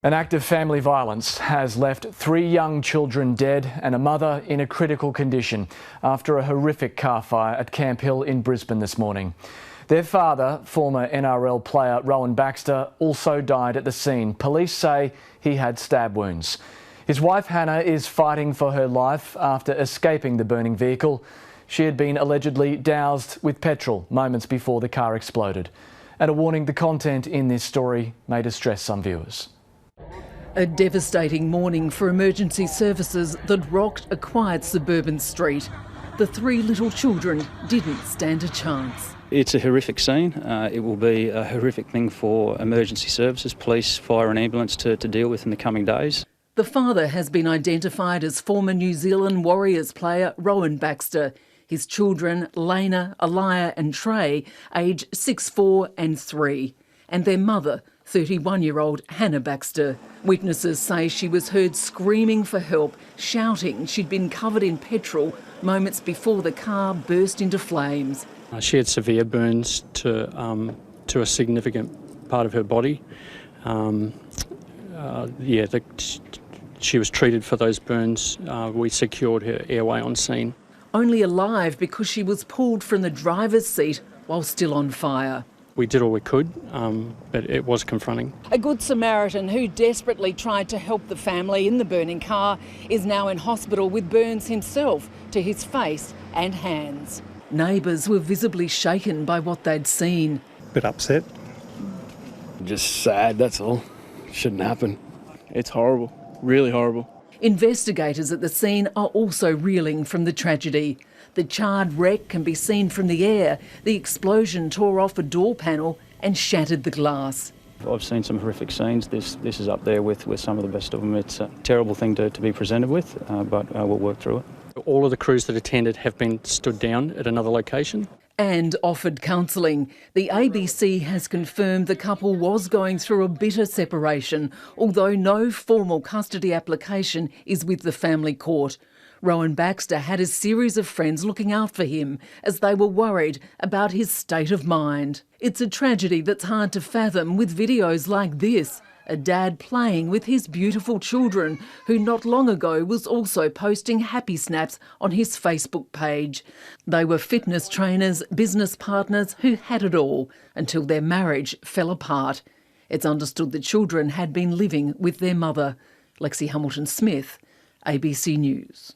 An act of family violence has left 3 young children dead and a mother in a critical condition after a horrific car fire at Camp Hill in Brisbane this morning. Their father, former NRL player Rowan Baxter, also died at the scene. Police say he had stab wounds. His wife Hannah is fighting for her life after escaping the burning vehicle. She had been allegedly doused with petrol moments before the car exploded. And a warning: the content in this story may distress some viewers. A devastating morning for emergency services that rocked a quiet suburban street. The 3 little children didn't stand a chance. It's a horrific scene. It will be a horrific thing for emergency services, police, fire and ambulance to deal with in the coming days. The father has been identified as former New Zealand Warriors player Rowan Baxter. His children, Lena, Aliyah and Trey, aged 6, 4 and 3. And their mother, 31-year-old Hannah Baxter. Witnesses say she was heard screaming for help, shouting she'd been covered in petrol moments before the car burst into flames. She had severe burns to a significant part of her body. She was treated for those burns. We secured her airway on scene. Only alive because she was pulled from the driver's seat while still on fire. We did all we could, but it was confronting. A Good Samaritan who desperately tried to help the family in the burning car is now in hospital with burns himself to his face and hands. Neighbours were visibly shaken by what they'd seen. Bit upset. Just sad, that's all. Shouldn't happen. It's horrible, really horrible. Investigators at the scene are also reeling from the tragedy. The charred wreck can be seen from the air. The explosion tore off a door panel and shattered the glass. I've seen some horrific scenes. This is up there with some of the best of them. It's a terrible thing to be presented with, but we'll work through it. All of the crews that attended have been stood down at another location. And offered counselling. The ABC has confirmed the couple was going through a bitter separation, although no formal custody application is with the family court. Rowan Baxter had a series of friends looking out for him as they were worried about his state of mind. It's a tragedy that's hard to fathom with videos like this. A dad playing with his beautiful children, who not long ago was also posting happy snaps on his Facebook page. They were fitness trainers, business partners who had it all until their marriage fell apart. It's understood the children had been living with their mother. Lexi Hamilton-Smith, ABC News.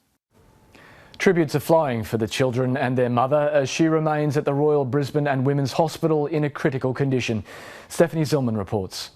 Tributes are flowing for the children and their mother as she remains at the Royal Brisbane and Women's Hospital in a critical condition. Stephanie Zillman reports.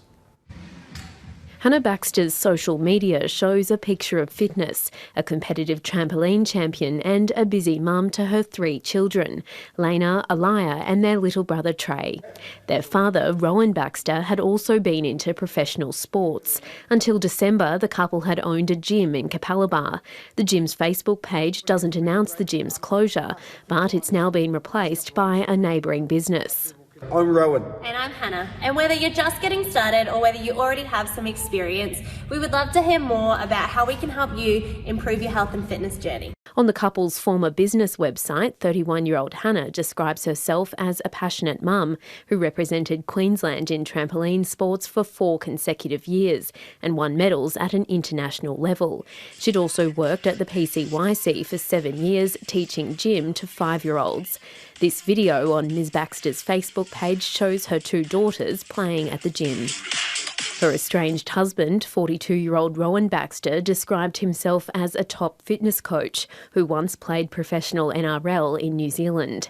Hannah Baxter's social media shows a picture of fitness, a competitive trampoline champion and a busy mum to her 3 children, Lena, Aliyah and their little brother Trey. Their father, Rowan Baxter, had also been into professional sports. Until December, the couple had owned a gym in Capalaba. The gym's Facebook page doesn't announce the gym's closure, but it's now been replaced by a neighbouring business. I'm Rowan. And I'm Hannah. And whether you're just getting started or whether you already have some experience, we would love to hear more about how we can help you improve your health and fitness journey. On the couple's former business website, 31-year-old Hannah describes herself as a passionate mum who represented Queensland in trampoline sports for 4 consecutive years and won medals at an international level. She'd also worked at the PCYC for 7 years, teaching gym to 5-year-olds. This video on Ms Baxter's Facebook page shows her 2 daughters playing at the gym. Her estranged husband, 42-year-old Rowan Baxter, described himself as a top fitness coach who once played professional NRL in New Zealand.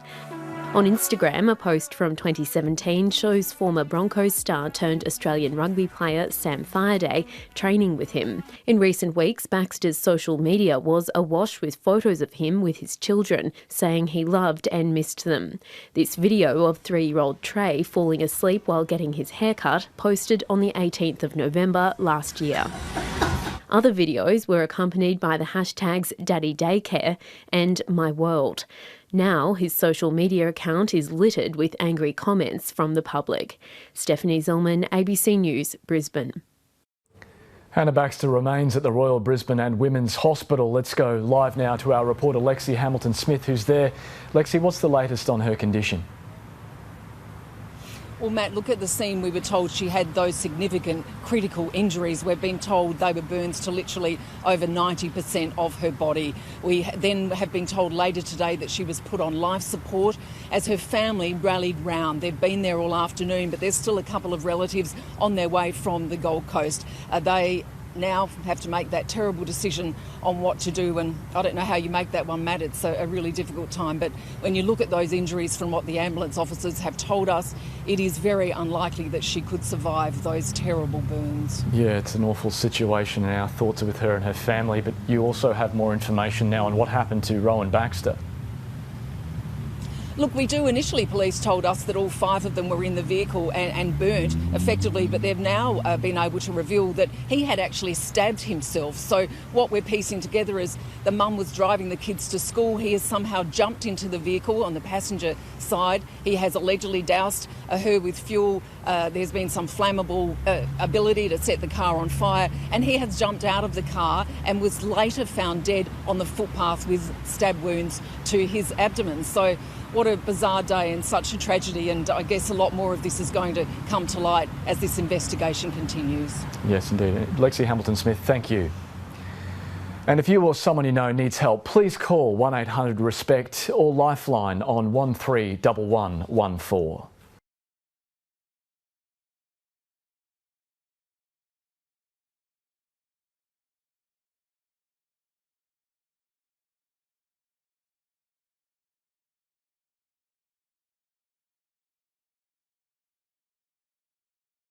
On Instagram, a post from 2017 shows former Broncos star turned Australian rugby player Sam Fireday training with him. In recent weeks, Baxter's social media was awash with photos of him with his children, saying he loved and missed them. This video of 3-year-old Trey falling asleep while getting his hair cut posted on the 18th of November last year. Other videos were accompanied by the hashtags Daddy Daycare and My World. Now his social media account is littered with angry comments from the public. Stephanie Zillman, ABC News, Brisbane. Hannah Baxter remains at the Royal Brisbane and Women's Hospital. Let's go live now to our reporter Lexi Hamilton-Smith, who's there. Lexi, what's the latest on her condition? Well, Matt, look at the scene. We were told she had those significant critical injuries. We've been told they were burns to literally over 90% of her body. We then have been told later today that she was put on life support as her family rallied round. They've been there all afternoon, but there's still a couple of relatives on their way from the Gold Coast. They now have to make that terrible decision on what to do, and I don't know how you make that one, Matt. It's a really difficult time, but when you look at those injuries from what the ambulance officers have told us, it is very unlikely that she could survive those terrible burns. Yeah, it's an awful situation and our thoughts are with her and her family, but you also have more information now on what happened to Rowan Baxter. Look, we do. Initially, police told us that all 5 of them were in the vehicle and burnt effectively, but they've now been able to reveal that he had actually stabbed himself. So what we're piecing together is the mum was driving the kids to school. He has somehow jumped into the vehicle on the passenger side. He has allegedly doused her with fuel. There's been some flammable ability to set the car on fire, and he has jumped out of the car and was later found dead on the footpath with stab wounds to his abdomen. So what a bizarre day and such a tragedy, and I guess a lot more of this is going to come to light as this investigation continues. Yes, indeed. Lexi Hamilton-Smith, thank you. And if you or someone you know needs help, please call 1800-RESPECT or Lifeline on 131114.